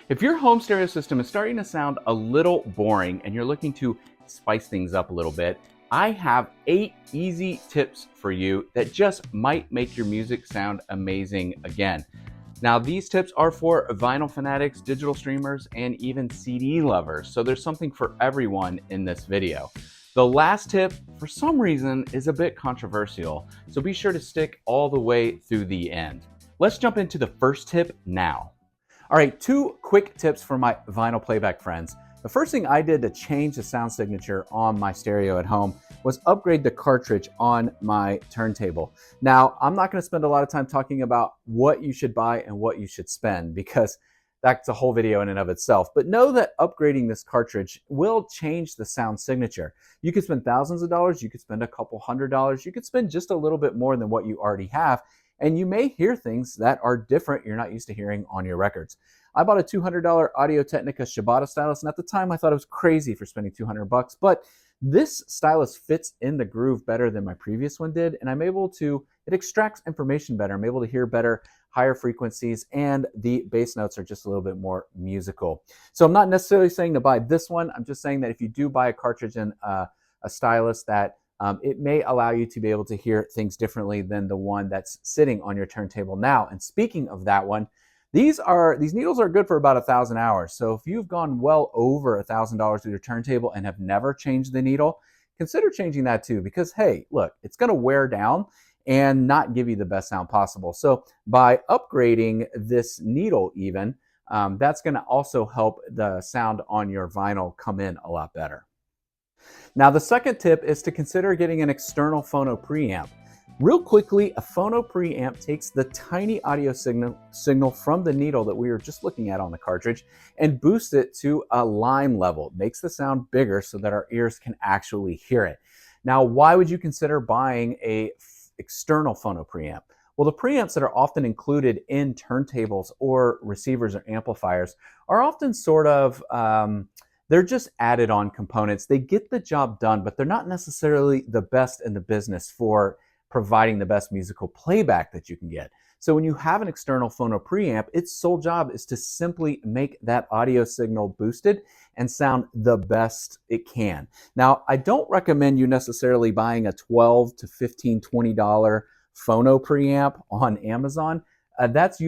If your home stereo system is starting to sound a little boring and you're looking to spice things up a little bit, I have 8 easy tips for you that just might make your music sound amazing again. Now, these tips are for vinyl fanatics, digital streamers, and even CD lovers, so there's something for everyone in this video. The last tip, for some reason, is a bit controversial, so be sure to stick all the way through the end. Let's jump into the first tip now. All right, 2 quick tips for my vinyl playback friends. The first thing I did to change the sound signature on my stereo at home was upgrade the cartridge on my turntable. Now, I'm not going to spend a lot of time talking about what you should buy and what you should spend because that's a whole video in and of itself. But know that upgrading this cartridge will change the sound signature. You could spend thousands of dollars, you could spend a couple $100s, you could spend just a little bit more than what you already have, and you may hear things that are different you're not used to hearing on your records. I bought a $200 Audio-Technica Shibata stylus, and at the time I thought it was crazy for spending $200, but this stylus fits in the groove better than my previous one did, and it extracts information better. I'm able to hear better, higher frequencies, and the bass notes are just a little bit more musical. So I'm not necessarily saying to buy this one. I'm just saying that if you do buy a cartridge and a stylus, that it may allow you to be able to hear things differently than the one that's sitting on your turntable now. And speaking of that one, these needles are good for about 1,000 hours. So if you've gone well over $1,000 with your turntable and have never changed the needle, consider changing that too, because hey, look, it's going to wear down and not give you the best sound possible. So by upgrading this needle even, that's going to also help the sound on your vinyl come in a lot better. Now, the second tip is to consider getting an external phono preamp. Real quickly, a phono preamp takes the tiny audio signal from the needle that we were just looking at on the cartridge and boosts it to a line level. It makes the sound bigger so that our ears can actually hear it. Now, why would you consider buying an external phono preamp? Well, the preamps that are often included in turntables or receivers or amplifiers are often sort of they're just added on components. They get the job done, but they're not necessarily the best in the business for providing the best musical playback that you can get. So when you have an external phono preamp, its sole job is to simply make that audio signal boosted and sound the best it can. Now, I don't recommend you necessarily buying a $12 to $15, $20 phono preamp on Amazon. That's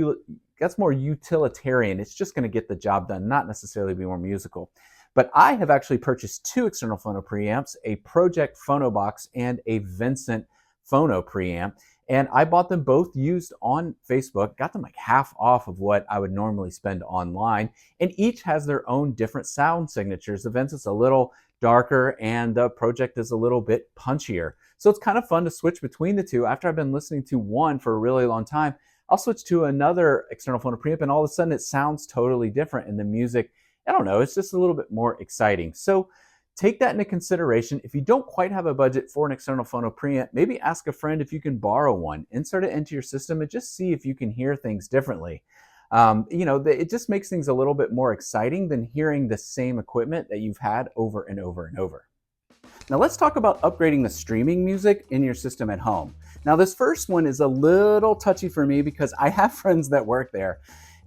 more utilitarian. It's just going to get the job done, not necessarily be more musical. But I have actually purchased 2 external phono preamps, a Project Phono Box and a Vincent phono preamp, and I bought them both used on Facebook, got them like half off of what I would normally spend online, and each has their own different sound signatures. The Vincent's a little darker and the Project is a little bit punchier. So it's kind of fun to switch between the two. After I've been listening to one for a really long time, I'll switch to another external phono preamp and all of a sudden it sounds totally different and the music, I don't know, it's just a little bit more exciting. So take that into consideration. If you don't quite have a budget for an external phono preamp, maybe ask a friend if you can borrow one, insert it into your system and just see if you can hear things differently. It just makes things a little bit more exciting than hearing the same equipment that you've had over and over and over. Now let's talk about upgrading the streaming music in your system at home. Now this first one is a little touchy for me because I have friends that work there.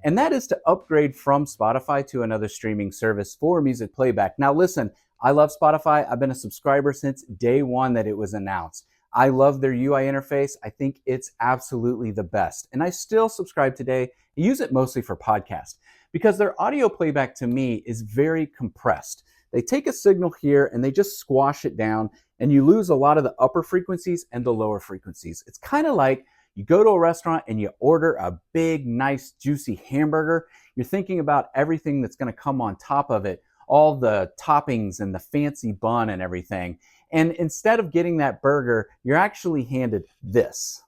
And that is to upgrade from Spotify to another streaming service for music playback. Now listen, I love Spotify. I've been a subscriber since day one that it was announced. I love their UI interface. I think it's absolutely the best. And I still subscribe today. I use it mostly for podcasts because their audio playback to me is very compressed. They take a signal here and they just squash it down and you lose a lot of the upper frequencies and the lower frequencies. It's kind of like you go to a restaurant and you order a big, nice, juicy hamburger. You're thinking about everything that's going to come on top of it, all the toppings and the fancy bun and everything. And instead of getting that burger, you're actually handed this.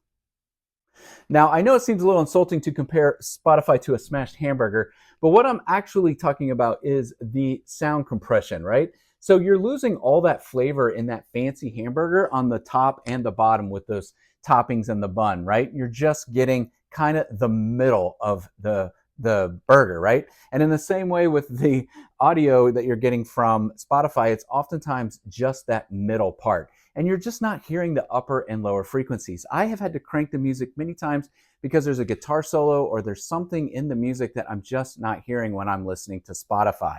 Now, I know it seems a little insulting to compare Spotify to a smashed hamburger, but what I'm actually talking about is the sound compression, right? So you're losing all that flavor in that fancy hamburger on the top and the bottom with those toppings and the bun, right? You're just getting kind of the middle of the burger, right? And in the same way with the audio that you're getting from Spotify, it's oftentimes just that middle part. And you're just not hearing the upper and lower frequencies. I have had to crank the music many times because there's a guitar solo or there's something in the music that I'm just not hearing when I'm listening to Spotify.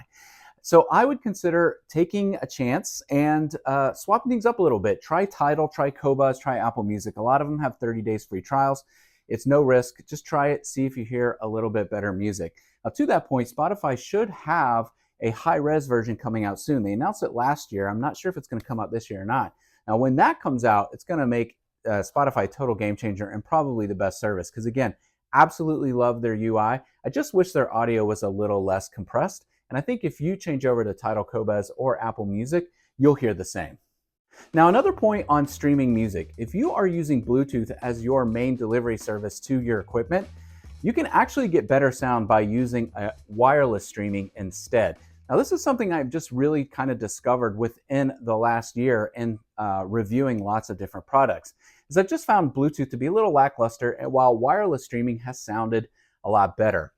So I would consider taking a chance and swapping things up a little bit. Try Tidal, try Quobuz, try Apple Music. A lot of them have 30 days free trials. It's no risk. Just try it, see if you hear a little bit better music. Now, to that point, Spotify should have a high-res version coming out soon. They announced it last year. I'm not sure if it's going to come out this year or not. Now, when that comes out, it's going to make Spotify a total game changer and probably the best service because, again, absolutely love their UI. I just wish their audio was a little less compressed. And I think if you change over to Tidal, Quobuz, or Apple Music, you'll hear the same. Now, another point on streaming music, if you are using Bluetooth as your main delivery service to your equipment, you can actually get better sound by using wireless streaming instead. Now, this is something I've just really kind of discovered within the last year in reviewing lots of different products, is I've just found Bluetooth to be a little lackluster, and while wireless streaming has sounded a lot better.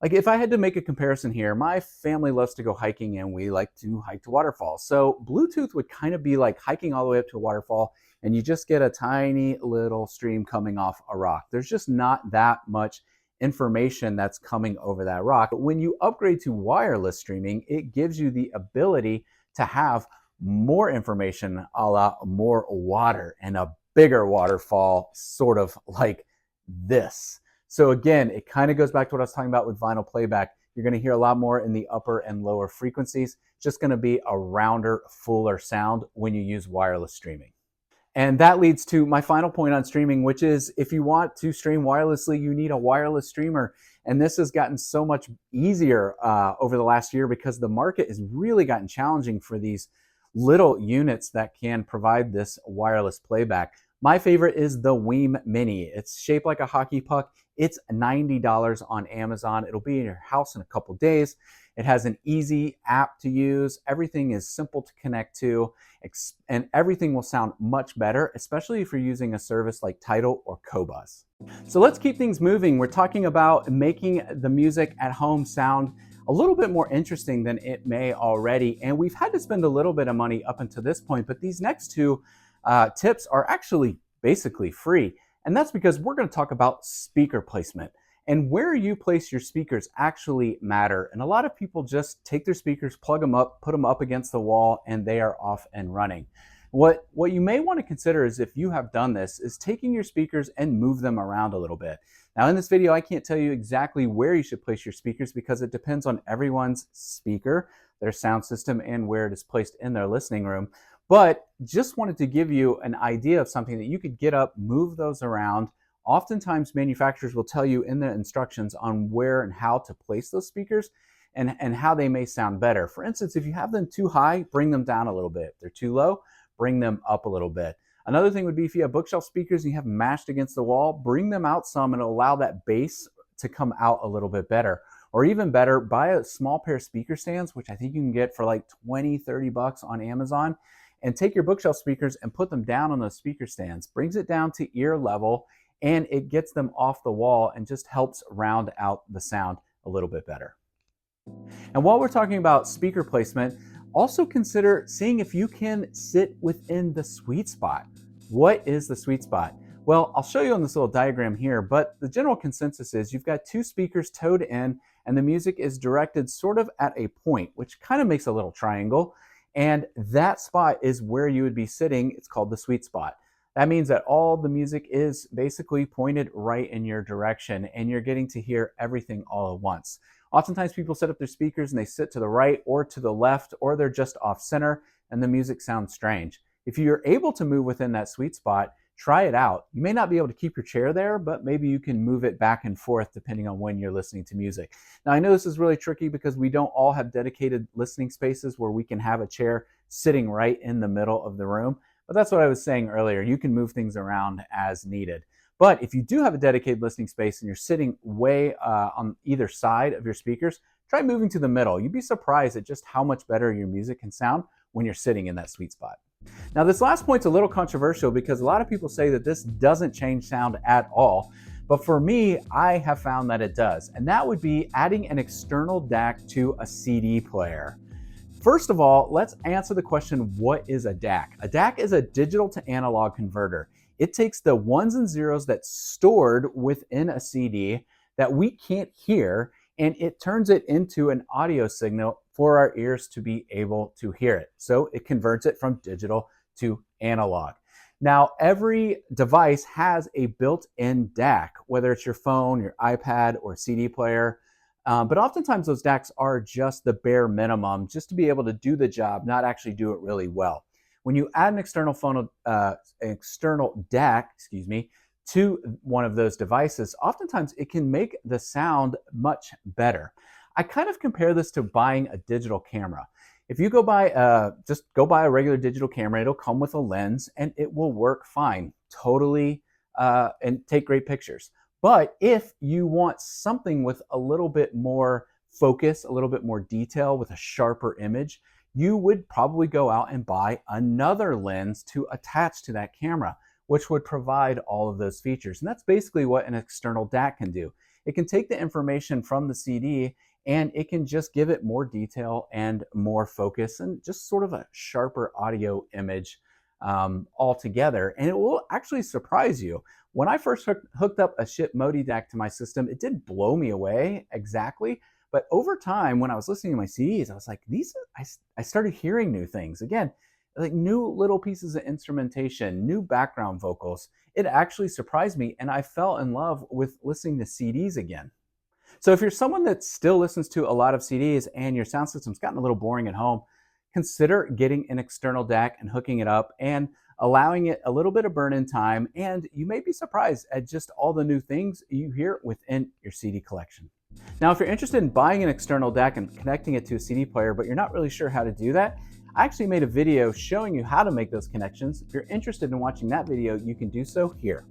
Like if I had to make a comparison here, my family loves to go hiking and we like to hike to waterfalls. So Bluetooth would kind of be like hiking all the way up to a waterfall and you just get a tiny little stream coming off a rock. There's just not that much information that's coming over that rock. But when you upgrade to wireless streaming, it gives you the ability to have more information, a lot more water and a bigger waterfall, sort of like this. So again, it kind of goes back to what I was talking about with vinyl playback. You're going to hear a lot more in the upper and lower frequencies. It's just going to be a rounder, fuller sound when you use wireless streaming. And that leads to my final point on streaming, which is if you want to stream wirelessly, you need a wireless streamer. And this has gotten so much easier over the last year because the market has really gotten challenging for these little units that can provide this wireless playback. My favorite is the wiim Mini. It's shaped like a hockey puck. It's $90 on Amazon. It'll be in your house in a couple days. It has an easy app to use. Everything is simple to connect to, and everything will sound much better, especially if you're using a service like Tidal or Quobuz. So let's keep things moving. We're talking about making the music at home sound a little bit more interesting than it may already. And we've had to spend a little bit of money up until this point, but these next two tips are actually basically free. And that's because we're going to talk about speaker placement. And where you place your speakers actually matter. And a lot of people just take their speakers, plug them up, put them up against the wall, and they are off and running. What you may want to consider is, if you have done this, is taking your speakers and move them around a little bit. Now in this video, I can't tell you exactly where you should place your speakers because it depends on everyone's speaker, their sound system, and where it is placed in their listening room. But just wanted to give you an idea of something that you could get up, move those around. Oftentimes manufacturers will tell you in the instructions on where and how to place those speakers and how they may sound better. For instance, if you have them too high, bring them down a little bit. If they're too low, bring them up a little bit. Another thing would be if you have bookshelf speakers and you have them mashed against the wall, bring them out some and allow that bass to come out a little bit better. Or even better, buy a small pair of speaker stands, which I think you can get for like 20, 30 bucks on Amazon, and take your bookshelf speakers and put them down on those speaker stands. Brings it down to ear level and it gets them off the wall and just helps round out the sound a little bit better. And while we're talking about speaker placement, also consider seeing if you can sit within the sweet spot. What is the sweet spot? Well, I'll show you on this little diagram here, but the general consensus is you've got two speakers towed in and the music is directed sort of at a point, which kind of makes a little triangle. And that spot is where you would be sitting. It's called the sweet spot. That means that all the music is basically pointed right in your direction and you're getting to hear everything all at once. Oftentimes people set up their speakers and they sit to the right or to the left, or they're just off center and the music sounds strange. If you're able to move within that sweet spot, try it out. You may not be able to keep your chair there, but maybe you can move it back and forth depending on when you're listening to music. Now I know this is really tricky because we don't all have dedicated listening spaces where we can have a chair sitting right in the middle of the room. But that's what I was saying earlier. You can move things around as needed. But if you do have a dedicated listening space and you're sitting way on either side of your speakers, try moving to the middle. You'd be surprised at just how much better your music can sound when you're sitting in that sweet spot. Now this last point's a little controversial because a lot of people say that this doesn't change sound at all. But for me, I have found that it does. And that would be adding an external DAC to a CD player. First of all, let's answer the question, what is a DAC? A DAC is a digital to analog converter. It takes the ones and zeros that's stored within a CD that we can't hear, and it turns it into an audio signal for our ears to be able to hear it. So it converts it from digital to analog. Now, every device has a built-in DAC, whether it's your phone, your iPad, or CD player. But oftentimes those DACs are just the bare minimum, just to be able to do the job, not actually do it really well. When you add an external DAC, to one of those devices, oftentimes it can make the sound much better. I kind of compare this to buying a digital camera. If you go buy a regular digital camera, it'll come with a lens and it will work fine, totally, and take great pictures. But if you want something with a little bit more focus, a little bit more detail, with a sharper image, you would probably go out and buy another lens to attach to that camera, which would provide all of those features. And that's basically what an external DAC can do. It can take the information from the CD and it can just give it more detail and more focus and just sort of a sharper audio image altogether. And it will actually surprise you. When I first hooked up a Schiit Modi DAC to my system, it did blow me away exactly. But over time, when I was listening to my CDs, I was like, I started hearing new things. Again, like new little pieces of instrumentation, new background vocals. It actually surprised me, and I fell in love with listening to CDs again. So if you're someone that still listens to a lot of CDs and your sound system's gotten a little boring at home, consider getting an external DAC and hooking it up and allowing it a little bit of burn-in time, and you may be surprised at just all the new things you hear within your CD collection. Now, if you're interested in buying an external DAC and connecting it to a CD player, but you're not really sure how to do that, I actually made a video showing you how to make those connections. If you're interested in watching that video, you can do so here.